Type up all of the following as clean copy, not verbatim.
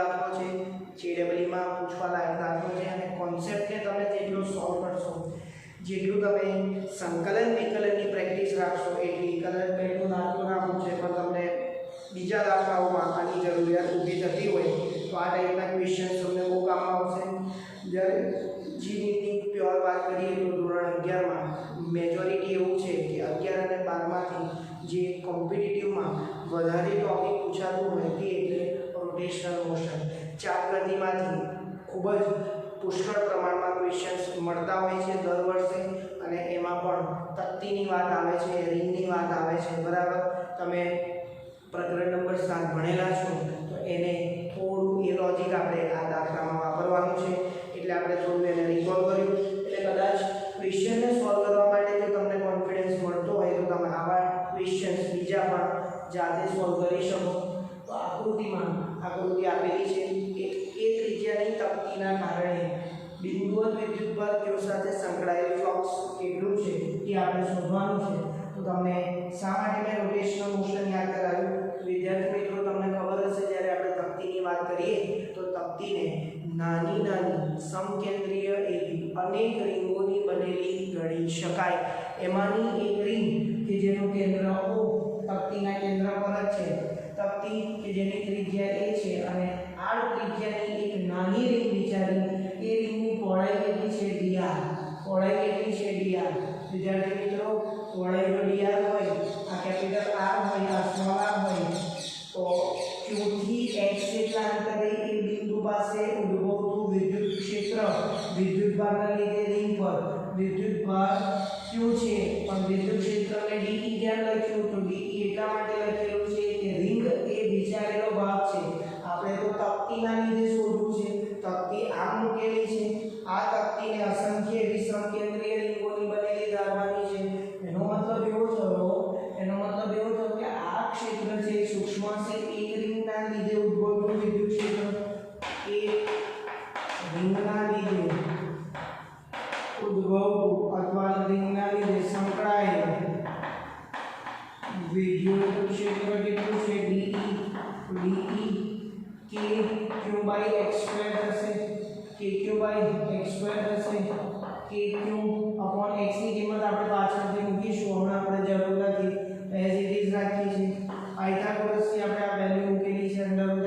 દાખલો છે, JEE માં પૂછવા લાયક દાખલો છે અને કોન્સેપ્ટને તમે જેટલું સોલ્વ કરશો, જેટલું તમે સંકલન વિકલનની પ્રેક્ટિસ રાખશો એટલી વિકલન ગણિતનો દાખલો ના પૂછે પણ તમને બીજા દાખલાઓમાં આની જરૂરિયાત ઊભી થતી હોય તો આ ટાઈપના ક્વેશ્ચન્સ તમને બહુ કામમાં આવશે. જ્યારે જીનીની પ્યોર વાત કરીએ તો ધોરણ 11માં મેજોરિટી એવું છે કે 11 અને 12માંથી જે કોમ્પિટિટિવમાં વધારે ટોપિક પૂછાતું હોય તે એટલે રોટેશનલ મોશન. ચાપગતિમાંથી ખૂબ જ પુષ્કળ પ્રમાણમાં ક્વેશ્ચન્સ મળતા હોય છે દર વર્ષે અને એમાં પણ તકતીની વાત આવે છે, રિંગની વાત આવે છે. બરાબર, તમે પ્રકરણ નંબર 7 ભણેલા છો તો એને થોડું એ લોજિક આપણે આ દાખલામાં વાપરવાનું છે એટલે આપણે થોડું એને રિકોલ કર્યું. એટલે કદાચ ક્વેશ્ચનને સોલ્વ કરવા માટે જો તમને કોન્ફિડન્સ મળતો હોય તો તમે આવા ક્વેશ્ચન્સ બીજા પણ જાતે સોલ્વ કરી શકો. તો આકૃતિમાં આકૃતિ આપેલી છે કે એ ત્રિજ્યાની તકતીના કારણે બિંદુવત વિદ્યુતભાર q સાથે સંકળાયેલ ફ્લક્સ કેટલું છે એ આપણે શોધવાનું છે. તો તમને શા માટે મેં રોટેશનલ મોશન યાદ કરાવ્યું? વિદ્યાર્થી મિત્રો, તમને ખબર હશે જ્યારે આપણે તકતીની વાત કરીએ તો તકતીને નાની નાની સમકેન્દ્રીય એવી અનેક રિંગોની બનેલી ગણી શકાય. એમાંની એક રિંગ કે જેનું કેન્દ્ર તકતીના કેન્દ્ર પર જ છે, તકતી કે જેની ત્રિજ્યા a છે અને આડ ત્રિજ્યાની એક નાની રિંગ વિચારી એ રિંગની પહોળાઈ કેટલી છે dr. પહોળાઈ કેટલી છે dr. વિદ્યાર્થી મિત્રો, પહોળાઈ જો dr હોય, આ કેપિટલ R હોય, આ સ્મોલ r હોય તો q થી x જેટલા અંતરે એ બિંદુ પાસે ઉદ્ભવતું વિદ્યુત ક્ષેત્ર વિદ્યુતભારના લીધે રિંગ પર વિદ્યુતભાર q છે પણ વિદ્યુત ક્ષેત્રને dE કેમ લખ્યું? તો dE એટલા માટે લખેલું છે કે રિંગ એ વિચારેલો ભાગ છે. આપણે તો તકતીના લીધે શોધવું છે. તકતી આમ મૂકેલી છે, આ તકતીને અસંખ્ય એવી સમકેન્દ્રીય રિંગોની બનેલી ધારવાની છે. એનો મતલબ એવો થયો કે આ ક્ષેત્ર છે સૂક્ષ્મ છે એક રિંગના લીધે ઉદ્ભવતું વિદ્યુત ક્ષેત્ર, એક રિંગના લીધે ઉદ્ભવતું અથવા રિંગના લીધે સંકળાયેલ વિદ્યુત ક્ષેત્ર કેટલું છે dE. કે q by x² થશે, kq by x² થશે. kq upon x ની કિંમત આપણે પાછળથી મૂકીશું, હમણાં આપણે જરૂર નથી, એઝ ઇટ ઇઝ રાખીએ છીએ. પાયથાગોરસની આપણે આ વેલ્યુ મૂકેલી છે √r²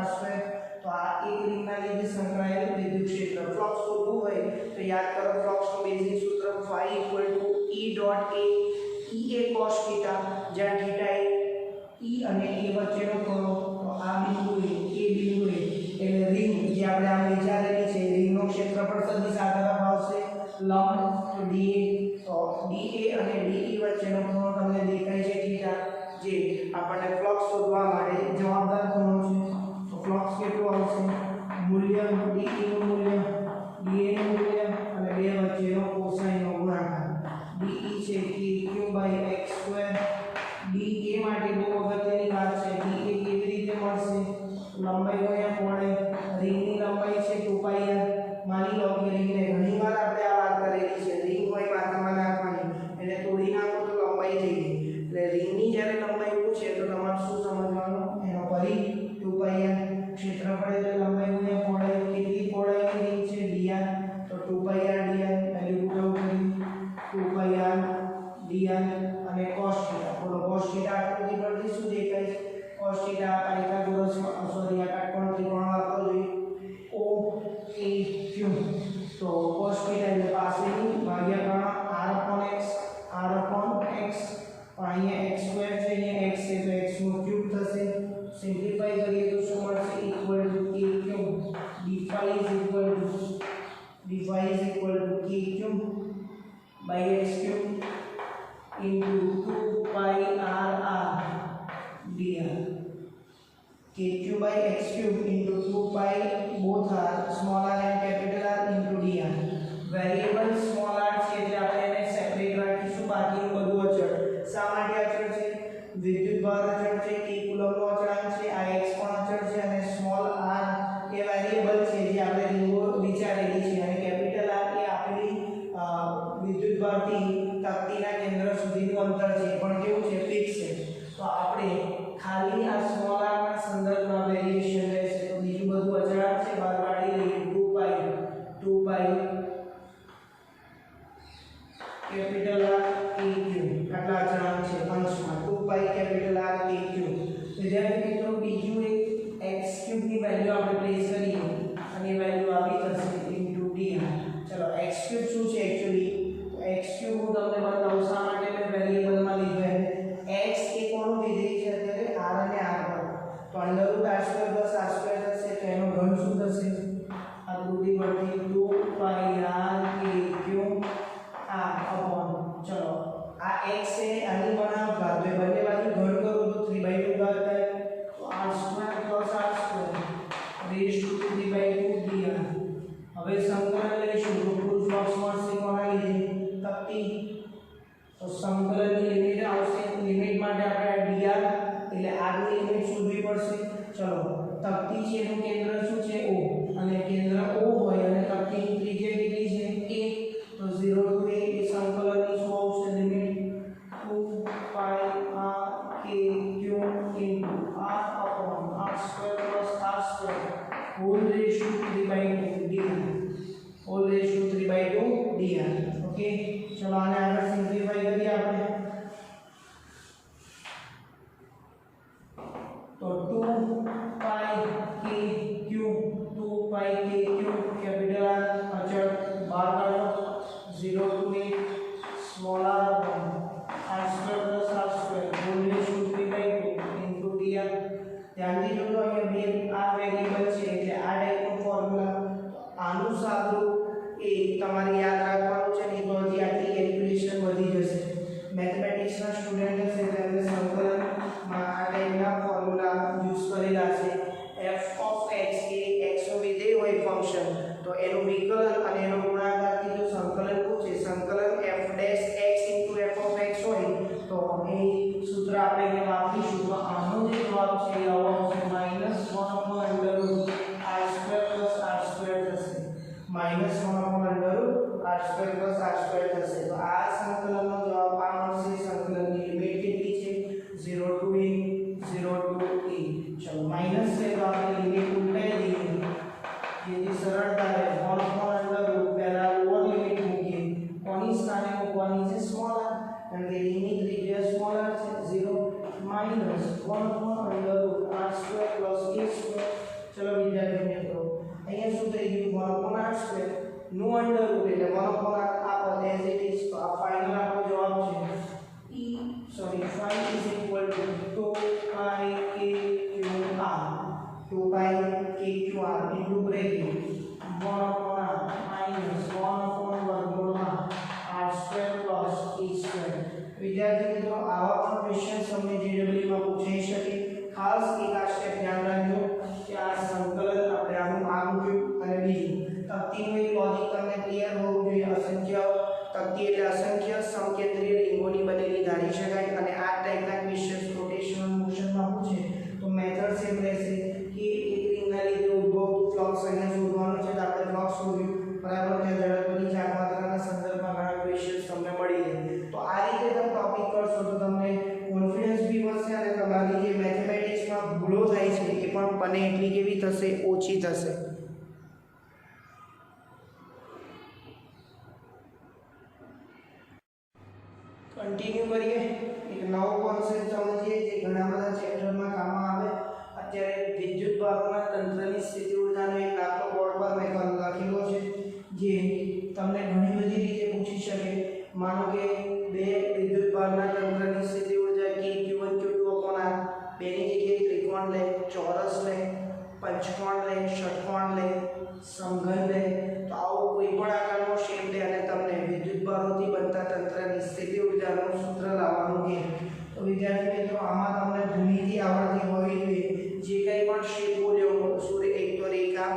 r². તો આ એક રિંગના લીધે સંકળાયેલ વિદ્યુત ક્ષેત્ર. ફ્લક્સ શોધવું હોય તો યાદ કરો, ફ્લક્સનું બેઝિક સૂત્ર phi = E. E એ cos θ, જ્યાં θ એ E અને A વચ્ચેનો ખૂણો. તો આ બિંદુએ એટલે રિંગ જે આપણે આ વિચારેલી છે રિંગનો ક્ષેત્રફળ સદિશ આ તરફ આવશે લંબ, તો dA. તો dA અને dE વચ્ચેનો ખૂણો તમને દેખાય છે θ, જે આપણને ફ્લક્સ શોધવા માટે જવાબદાર ખૂણો છે. તો ફ્લક્સ કેટલું આવશે? મૂલ્ય dE નું મૂલ્ય, dA નું મૂલ્ય અને બે વચ્ચેનો કોસાઇનનો ગુણાકાર. dE છે kq by x². dA માટે બહુ અગત્યની વાત છે. dA કેવી રીતે મળશે? લંબાઈ ગુણ્યા પહોળાઈ. રિંગની લંબાઈ છે 2πr. માની લો કે રિંગને ઘણીવાર આપણે આ વાત કરેલી છે, રિંગ હોય માથામાં નાખવાની, એને તોડી નાખો તો લંબાઈ થઈ ગઈ. એટલે રિંગની જ્યારે લંબાઈ પૂછે તો તમારે શું સમજવાનું? એનો પરિઘ 2πr. ક્ષેત્રફળ એટલે લંબાઈ ગુણ્યા પહોળાઈ. કેટલી પહોળાઈની રિંગ છે dr? તો 2πr dr. Value put out કરી 2πr dr અને cos θ. બોલો cos θ આકૃતિ પરથી શું દેખાય છે? cos θ પાયથાગોરસ સોરી આ કાટકોણ ત્રિકોણ વાપરવો જોઈએ OAQ. તો ની વેલ્યુ આપણે પ્લેસ કરીએ અને એ વેલ્યુ આવી જશે ઇન્ટુ dr. ચલો x³ શું છે એક્ચ્યુઅલી? x³ હું તમને બતાવું શા માટે મેં વેરિયેબલમાં લીધું છે. x એ કોનું વિધેય છે અત્યારે? r અને r પર. તો √r² + r² થશે તો એનો ઘન શું થશે? આકૃતિ પરથી 2πr/kq ચલો આ x છે આની બનાવ ઘાત તો બંને બાજુ ઘન કરો તો 3/2 ઘાત થાય તો r² + r² raised to 3/2 dr. હવે સંકલન લઈશું તો ફૂલ ફ્લક્સ મળશે કોના લીધે? તકતી. તો સંકલનની લિમિટ આવશે. લિમિટ માટે આપણે dr એટલે r ની લિમિટ શોધવી પડશે. ચલો તકતી છે એનું કેન્દ્ર શું છે? O અને કેન્દ્ર O હોય અને તકતીની ત્રિજ્યા કેટલી છે? a. તો 0 to a એ સંકલનની શું આવશે limit? 2πr/kq r/r² whole raised to 3/2 dr. whole raised to 3/2 dr. Okay ચલો આને આગળ સિમ્પ્લિફાઈ કરીએ આપણે. તો 2πkq કેપિટલ R અચળ બહાર કાઢો 0 to a small r r² + r² whole raised to 3/2 into dr. ધ્યાનથી જોજો અહીંયા બે આ વેરિયેબલ છે એટલે આ ટાઈપનો ફોર્મ્યુલા આનું સાદું એ તમારે યાદ રાખવાનું છે નહીં તો હજી આટલી કેલ્ક્યુલેશન વધી જશે. મેથમેટિક્સના સ્ટુડન્ટ હશે તેમને સંકલનમાં આ ટાઈપના ફોર્મ્યુલા યુઝ કરેલા છે. f of x A x નું વિધેય હોય ફંક્શન તો એનું વિકલન અને એનો ગુણાકાર કીધું સંકલન પૂછે સંકલન f dash x into f of x હોય તો એ સૂત્ર આપણે એને વાપરીશું તો આનો જે જવાબ છે એ આવશે -1/√r² + r² થશે. -1/√r² + r² થશે. તો આ સંકલનનો જવાબ આ મળશે. સંકલનની લિમિટ કેટલી છે? 0 to a 0 to a. ચલો માઈનસ છે તો આપણે લિમિટ ઉલટાઈ દઈએ જેથી સરળતા રહે. 1/√, પહેલા લોઅર લિમિટ મૂકીએ. કોની સ્થાને મૂકવાની છે? સ્મોલ r કારણ કે એની ત્રિજ્યા સ્મોલ r છે. 0 -1/√r² + a². ચલો વિદ્યાર્થી મિત્રો અહીંયા શું થઈ ગયું? 1/r² નું અંડરરૂટ એટલે 1/r આ પદ એઝ ઇટ ઇઝ. તો આ ફાઇનલ આપણો જવાબ છે. phi is equal to 2πkqr into bracket 1/r -1/√r² + a². વિદ્યાર્થી મિત્રો આવા પણ ક્વેશ્ચન્સ તમને JEE માં પૂછાઈ શકે. ખાસ એક આ સ્ટેપ ધ્યાન રાખજો કે આ સંકલન આપણે આનું આ મૂક્યું અને બીજું તકતીનું એક લોજિક તમને ક્લિયર હોવું જોઈએ. અસંખ્ય તકતી એટલે અસંખ્ય સમકેન્દ્રીય રિંગોની બનેલી ધારી શકાય અને આ ટાઈપના ક્વેશ્ચન્સ રોટેશનલ મોશનમાં પૂછે તો મેથડ સેમ રહેશે કે એક રિંગના લીધે ઉદ્ભવતું ફ્લક્સ અહીંયા શોધવાનું છે તો આપણે ફ્લક્સ શોધ્યું બરાબર. ત્યાં ઝડપની ચાર્જમાત્રાના સંદર્ભમાં ઘણા ક્વેશ્ચન્સ તમને મળી જાય. તો આ રીતે તમે ટોપિક કરશો તો તમને કોન્ફિડન્સ બી વધશે અને તમારી જે મેથમેટિક્સમાં ભૂલો થાય છે એ પણ બને એટલી કેવી થશે? ઓછી થશે. કન્ટિન્યુ કરીએ. એક નવો કોન્સેપ્ટ સમજીએ જે ઘણા બધા ચેપ્ટરમાં કામમાં આવે. અત્યારે વિદ્યુત ભારોના તંત્રની સ્થિતિ ઊર્જાનો એક દાખલો બોર્ડ પર મેં લખેલો છે જે તમને ઘણી બધી રીતે પૂછી શકે. માનો કે બે વિદ્યુત ભારના તંત્રની સ્થિતિ ઊર્જા કે q1 q2/r બેની જગ્યાએ ત્રિકોણ લે, ચોરસ લે, પંચકોણ લે, ષટકોણ લે, સમઘન લે તો આવો કોઈ પણ આકારનો શેપ લે અને તમને વિદ્યુત ભારોથી બનતા તંત્રની સ્થિતિ ઊર્જાનું સૂત્ર લાવવાનું કહે. તો વિદ્યાર્થી મિત્રો આમાં તમને ભૂમિતિ આવડતી હોવી જોઈએ. જે કંઈ પણ શેપ બોલ્યો સૂર્ય એક તો રેખા,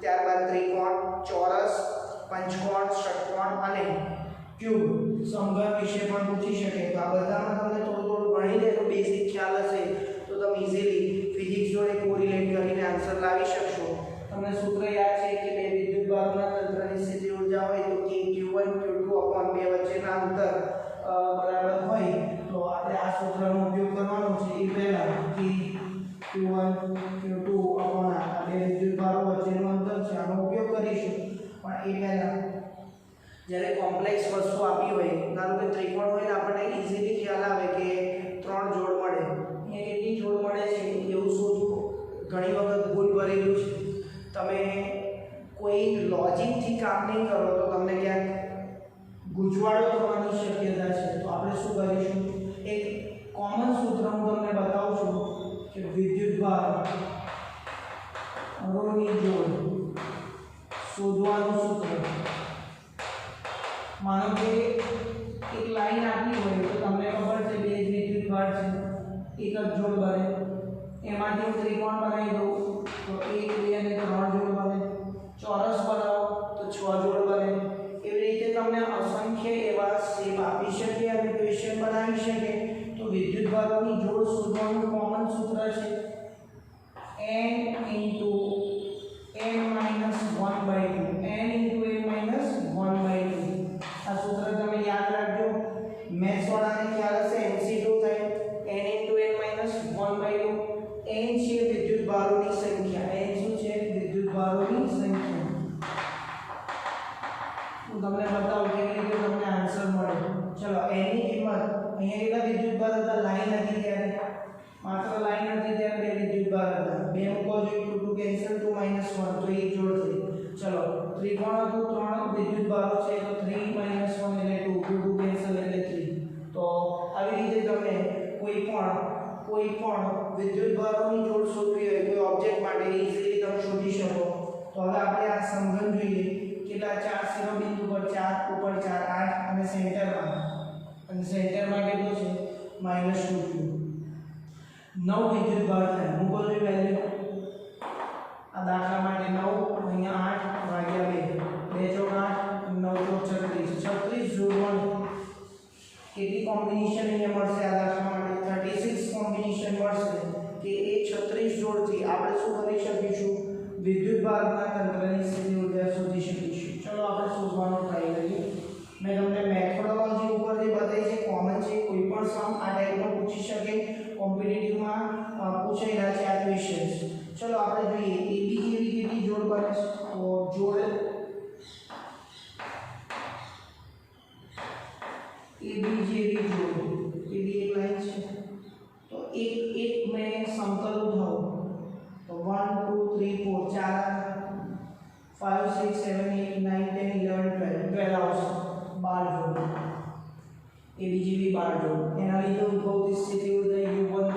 ત્યારબાદ ત્રિકોણ, ચોરસ, પંચકોણ, ષટકોણ અને ક્યુબ સમઘન વિશે પણ પૂછી શકે. તો આ બધામાં તમને થોડું ભણી લે તો બેસિક ખ્યાલ હશે તો તમે ઇઝીલી ફિઝિક્સ જોડે કોરિલેટ કરીને આન્સર લાવી શકશો. તમને સૂત્ર યાદ છે કે બે વિદ્યુત ભારોના તંત્રની સ્થિતિ ઊર્જા હોય તો કે q1 q2/2 વચ્ચેના અંતર બરાબર હોય તો આપણે આ સૂત્રનો ઉપયોગ કરવાનો છે. એ પહેલા કે q1 q2/2 આ બે વિદ્યુત ભારો વચ્ચેનું અંતર છે આનો ઉપયોગ કરીશું. પણ એ પહેલા જ્યારે કોમ્પ્લેક્સ વસ્તુ આપી હોય ધારો કે ત્રિકોણ હોય ને આપણને ઇઝીલી ખ્યાલ આવે કે 3 જોડ મળે. અહીંયા કેટલી જોડ મળે છે એવું શોધવું ઘણી વખત ભૂલ ભરેલું કામ નહીં કરો તો તમને ક્યાંક ગૂંચવાડો થવાની શક્યતા છે. તો આપણે શું કરીશું, એક કોમન સૂત્ર હું તમને બતાવું છું કે વિદ્યુતભારોની જોડ શોધવાનું સૂત્ર. માનો કે એક લાઈન આપી હોય તો તમને ખબર છે બે જ વિદ્યુતભાર છે, એક જ જોડ બને, એમાંથી હું ત્રિકોણ બનાવી દઉં તો 1 2 અને 3 જોડ બને, ચોરસ બનાવો તો 6 જોડ બને. એવી રીતે તમને અસંખ્ય એવા શેપ આપી શકે અને ક્વેશ્ચન બનાવી શકે. તો વિદ્યુતભારોની જોડ શોધવાનું કોમન સૂત્ર છે n * n - 1/2, n * n - 1/2. આ સૂત્ર તમે યાદ રાખજો. મેથ્સ વાળાને ખ્યાલ હશે MCQ થાય n * n - 1/2. n છે વિદ્યુતભારોની સંખ્યા, n શું છે વિદ્યુતભારોની સંખ્યા. હું તમને બતાવું કેવી રીતે તમને આન્સર મળે. ચલો n ની કિંમત અહીંયા કેટલા વિદ્યુતભાર હતા, લાઈન હતી ત્યારે માત્ર લાઈન હતી ત્યારે બે વિદ્યુતભાર હતા, બે મૂકો જોઈએ 2 કેન્સલ 2 - 1 તો એક જોડ થઈ. ચલો ત્રિકોણ હતું, 3 વિદ્યુતભારો છે તો 3 - 1 એટલે 2 2 કેન્સલ એટલે 3. તો આવી રીતે તમે કોઈ પણ વિદ્યુતભારોની જોડ શોધવી હોય કોઈ ઓબ્જેક્ટ માટે ઈઝીલી તમે શોધી શકો. તો હવે આપણે આ સમજણ જોઈએ. કેટલા 4 શિરોબિંદુ પર 4 ઉપર 4 8 અને સેન્ટરમાં કેટલું છે -2. 9 વિદ્યુતભાર થાય. મૂકો જોઈએ વેલ્યુ. આ દાખલા માટે 9 અહીંયા 8 ભાગ્યા 2 2 ચોક 8 9 ચોક 36 જોડવાનું. કેટલી કોમ્બિનેશન અહીંયા મળશે આ દાખલા માટે 36 કોમ્બિનેશન મળશે કે એ 36 જોડથી આપણે શું કરી શકીશું, વિદ્યુતભારના તંત્રની સ્થિતિ ઊર્જા શોધી શકીશું. ચલો આપણે શોધવાનો ટ્રાય કરીએ. મેં તમને મેથોડોલોજી ઉપર જે બતાવી છે કોમન છે, કોઈ પણ સમ આ ટાઈપનો પૂછી શકે, કોમ્પિટિટિવમાં પૂછાયેલા છે આ ક્વેશ્ચન્સ. ચલો આપણે જોઈએ AB જેવી કેટલી જોડ બને છે. તો જોડ AB જેવી જોડ, AB એક લાઈન છે તો એક મેં સમતલ ઉઠાવું તો 1 2 3 4 4 5 6 7 8 9 10 11 12 આવશે. 12 જોડ AB જેવી 12 જોડ. એના લીધે ઉદ્ભવતી સ્થિતિ ઊર્જા U1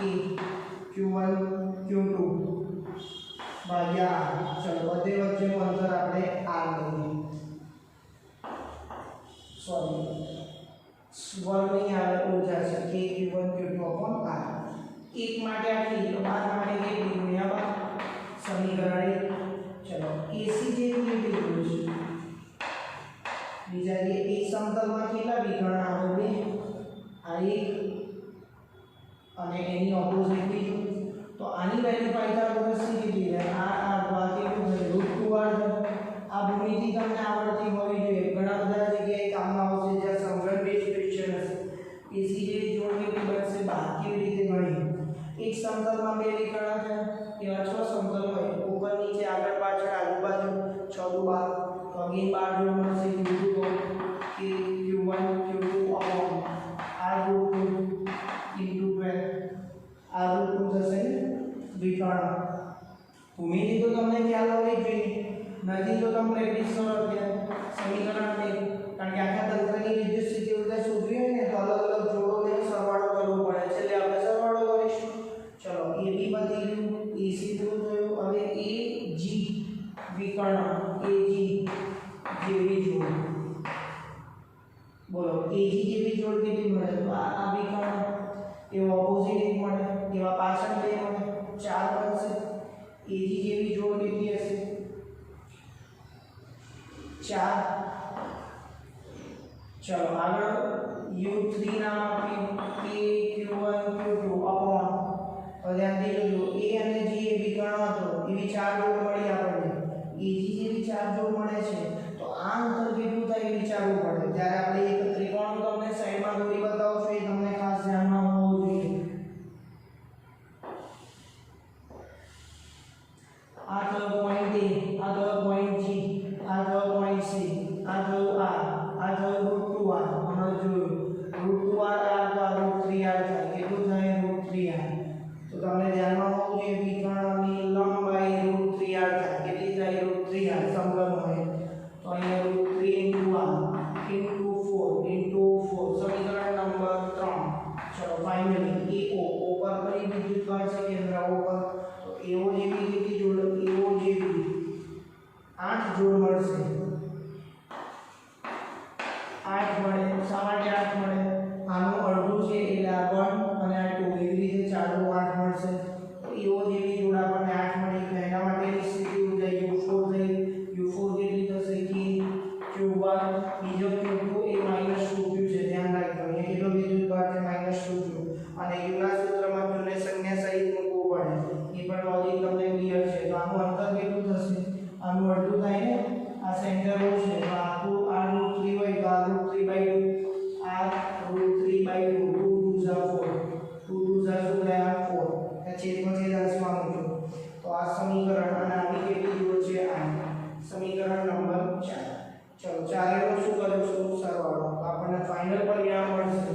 એ Q1 Q2 ભાગ્યા ચલો બધે વચ્ચેનું અંતર આપણે R લઈએ. સોરી વર્ગની આવે ઊર્જા છે કે Q1 Q2 R. એક માટે આટલી તો 12 માટે કેટલી ગુણ્યા 12 સમીકરણ 1. ચલો AC જેવી કેટલી જોડ છે, બીજા જે એક સમતલમાં કેટલા વિકર્ણ આવે બે, આ એક અને એની ઓપોઝિટ બીજું. તો આની વેલ્યુ પાયથાગોરસની કેટલી છે, આ કેટલું છે √2r. આ ભૂમિતિ તમને આવડતી હોવી જોઈએ, ઘણા બધા જગ્યાએ કામમાં આવશે જ્યાં સમગ્ર બેઝ ક્વેશ્ચન હશે. AC જેવી જોડ કેટલી બનશે 12 કેવી રીતે ગણી. એક સમતલમાં બે વિકર્ણ છે, એવા 6 સમતલ હોય, ઉપર નીચે આગળ પાછળ આજુબાજુ 6 × 12 તો અગેન 12 જોડ મળશે. Q1 Q2 upon R√2 into 12 R√2 થશે વિકર્ણ. ભૂમિતિ તો તમને ખ્યાલ હોવી જોઈએ, નથી તો તમે પ્રેક્ટિસ કરો અત્યારે સમીકરણ 2. કારણ કે આખા તંત્રની વિદ્યુત સ્થિતિ ઊર્જા શોધવી હોય ને તો અલગ અલગ જોડોને સરવાળો કરવો પડે છે, એટલે આપણે સરવાળો કરીશું. ચલો AB બની ગયું, AC પૂરું થયું. હવે AG વિકર્ણ AG જેવી જોડ, બોલો AG જેવી જોડ કેટલી મળે, તો આ વિકર્ણ એવો ઓપોઝિટ એક મળે, એવા પાછળ બે મળે, 4 બનશે. AG જેવી જોડ કેટલી હશે 4. ચલો આગળ U3 નામ આપીએ Q1 Q2 upon. ધ્યાન દેજો A અને G એ વિકર્ણ હતો, એવી 4 જોડ મળી આપણને. AG જેવી 4 જોડ મળે છે તો આ અંતર કેટલું થાય એ વિચારવું પડે. જ્યારે આપણે એક ત્રિકોણ તમને સાઈડમાં દોરી બતાવું છું, એ તમને ખાસ ધ્યાનમાં હોવું જોઈએ. આ થયો પોઈન્ટ A, આ થયો પોઈન્ટ G, આ થયો પોઈન્ટ C, આ થયો R, આ થયો √2r. હમણાં જોયું √2r તો આ √3r થાય. કેટલું થાય √3r. તો તમને ધ્યાનમાં હોવું જોઈએ વિકર્ણની લંબાઈ √3r થાય. કેટલી થાય √3r સમગ્ર હોય. આવી છે તો આનું અંતર કેટલું થશે આનું અડધું થાય ને આ સેન્ટર ઓ છે તો આખું આ √3 હોય તો આ √3/2 આ √3/2 2 2 4 2 2 શું થયા 4 આ છેદમાં છેદ અંશમાં મૂકો તો આ સમીકરણ અને આની કેટલી જોડ છે આ સમીકરણ નંબર 4 ચલો ચારેનો શું કરીશું સરવાળો તો આપણને ફાઇનલ પરિણામ મળશે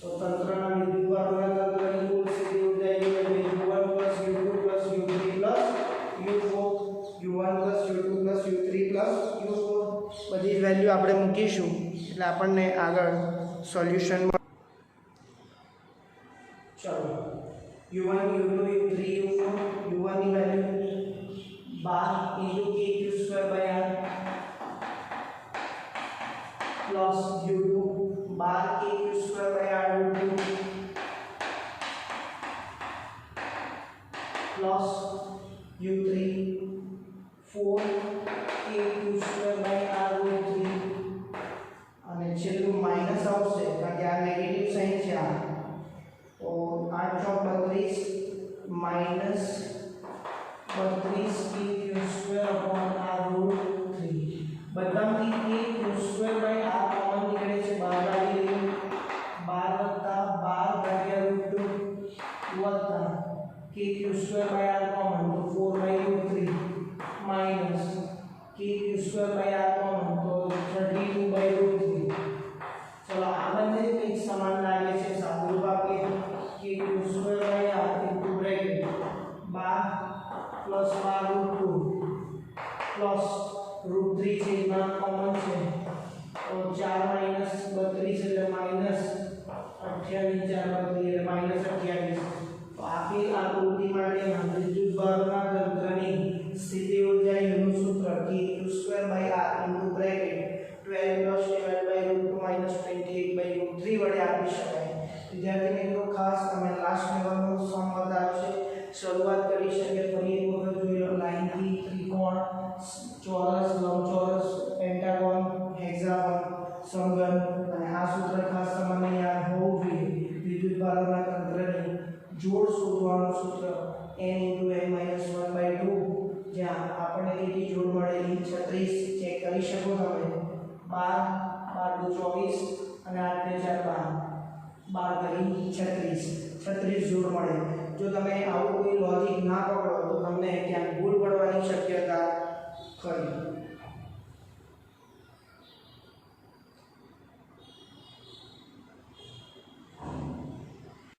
તો તંત્રના વિદ્યુતભારોના તંત્રની કુલ સ્થિતિ ઊર્જા u1 + u2 + u3 + u4 બધી જ વેલ્યુ આપણે મૂકીશું એટલે આપણને આગળ સોલ્યુશન ચલો u1 u2 u3 u4 u1 ની value 12 × kq²/r plus u2 12 kq²/r2 plus u3 4 kq²/r3 અને છેલ્લું માઈનસ આવશે કારણ કે આ નેગેટિવ સાઇન છે આ તો 8 × 32 માઈનસ 32 kq²/r3 બધામાંથી kq²/r કોમન નીકળે છે 12 વાળી 12 kq²/r કોમન તો 4/3 માઈનસ kq²/r કોમન તો 32/3 ચલો આ બંને એક સમાન લાગે છે સાદુરૂપ આપીએ kq²/r ઇન્ટુ બ્રેકેટ 12 + 12 √2 √3 છેદમાં કોમન છે તો 4 - 32 એટલે -28 4 × 32 એટલે -28 તો આપેલ આકૃતિ માટે વિદ્યુતભારોના તંત્રની સ્થિતિ ઊર્જા નું સૂત્ર kq²/r ઇન્ટુ બ્રેકેટ 12 + 12/√2 - 28/√3 વડે આપી શકાય વિદ્યાર્થી મિત્રો ખાસ તમે લાસ્ટ લેવલનો સમ બતાવશે શરૂઆત કરી શકે ફરી એક વખત જોઈ લો લાઈનથી ત્રિકોણ ચોરસ લંબચોરસ પેન્ટાગોન હેક્સાગોન સમઘન અને આ સૂત્ર ખાસ તમને યાદ હોવું જોઈએ વિદ્યુતભારોના તંત્રની જોડ શોધવાનું સૂત્ર n × n-1/2 જ્યાં આપણને કેટલી જોડ મળેલી 36 ચેક કરી શકો તમે 12 12 24 અને 8 ને 4 12 12 કરી 36 જોડ મળે જો તમે આવું